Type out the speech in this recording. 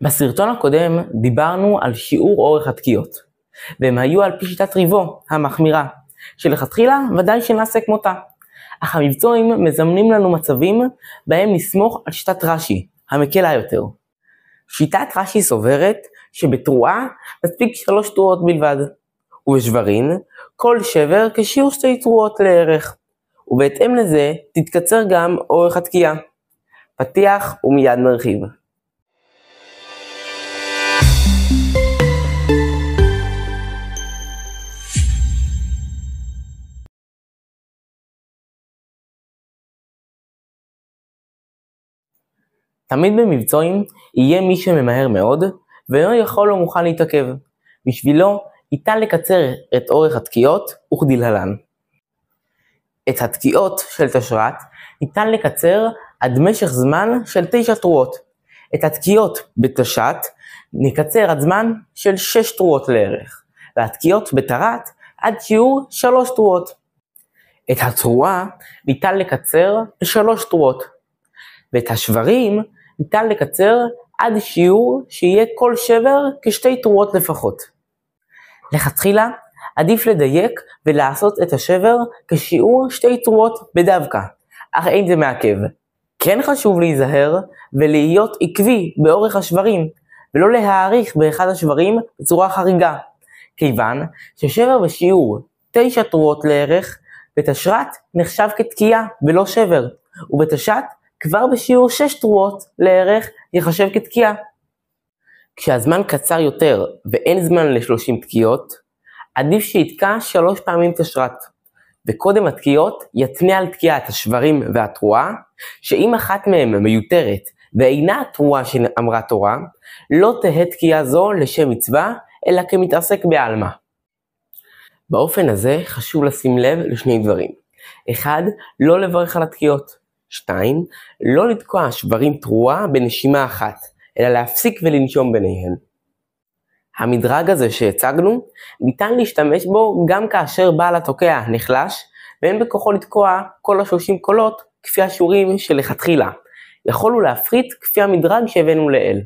בסרטון הקודם דיברנו על שיעור אורך התקיעות, והם היו על פי שיטת ריבו המחמירה, שלכתחילה ודאי שנעשה כמותה. אך המבצעים מזמנים לנו מצבים בהם נסמוך על שיטת רש"י, המקלה יותר. שיטת רש"י סוברת שבתרועה מספיק 3 תרועות בלבד, ובשברין כל שבר כשיעור 2 תרועות לערך, ובהתאם לזה תתקצר גם אורך התקיעה. פתיח ומיד נרחיב. תמיד במבצעים יהיה מי שממהר מאוד ואינו יכול או מוכן להתעכב. בשבילו ניתן לקצר את אורך התקיעות וכדלהלן. את התקיעות של תשרת ניתן לקצר עד משך זמן של 9 תרועות. את התקיעות בתש"ת נקצר עד זמן של 6 תרועות לערך, והתקיעות בתרת עד שיעור 3 תרועות. את התרועה ניתן לקצר ל3 תרועות, ואת השברים ניתן לקצר עד שיעור שיהיה כל שבר כ2 תרועות לפחות. לכתחילה עדיף לדייק ולעשות את השבר כשיעור 2 תרועות בדווקא, אך אין זה מעכב. כן חשוב להיזהר ולהיות עקבי באורך השברים, ולא להאריך באחד השברים בצורה חריגה, כיוון ששבר בשיעור 9 תרועות לערך בתשרת נחשב כתקיעה ולא שבר, ובתש"ת כבר בשיעור 6 תרועות לערך יחשב כתקיעה. כשהזמן קצר יותר ואין זמן ל30 תקיעות, עדיף שיתקע 3 פעמים תשרת, וקודם התקיעות יתנה על תקיעת השברים והתרועה, שאם אחת מהם מיותרת ואינה התרועה שאמרה תורה, לא תהא תקיעה זו לשם מצווה, אלא כמתעסק בעלמא. באופן הזה חשוב לשים לב לשני דברים. 1. לא לברך על התקיעות. 2. לא לתקוע שברים תרועה בנשימה אחת, אלא להפסיק ולנשום ביניהן. המדרג הזה שהצגנו, ניתן להשתמש בו גם כאשר בעל התוקע נחלש, ואין בכוחו לתקוע כל 30 קולות כפי השיעורים שלכתחילה. יכולנו להפחית כפי המדרג שהבאנו לעיל.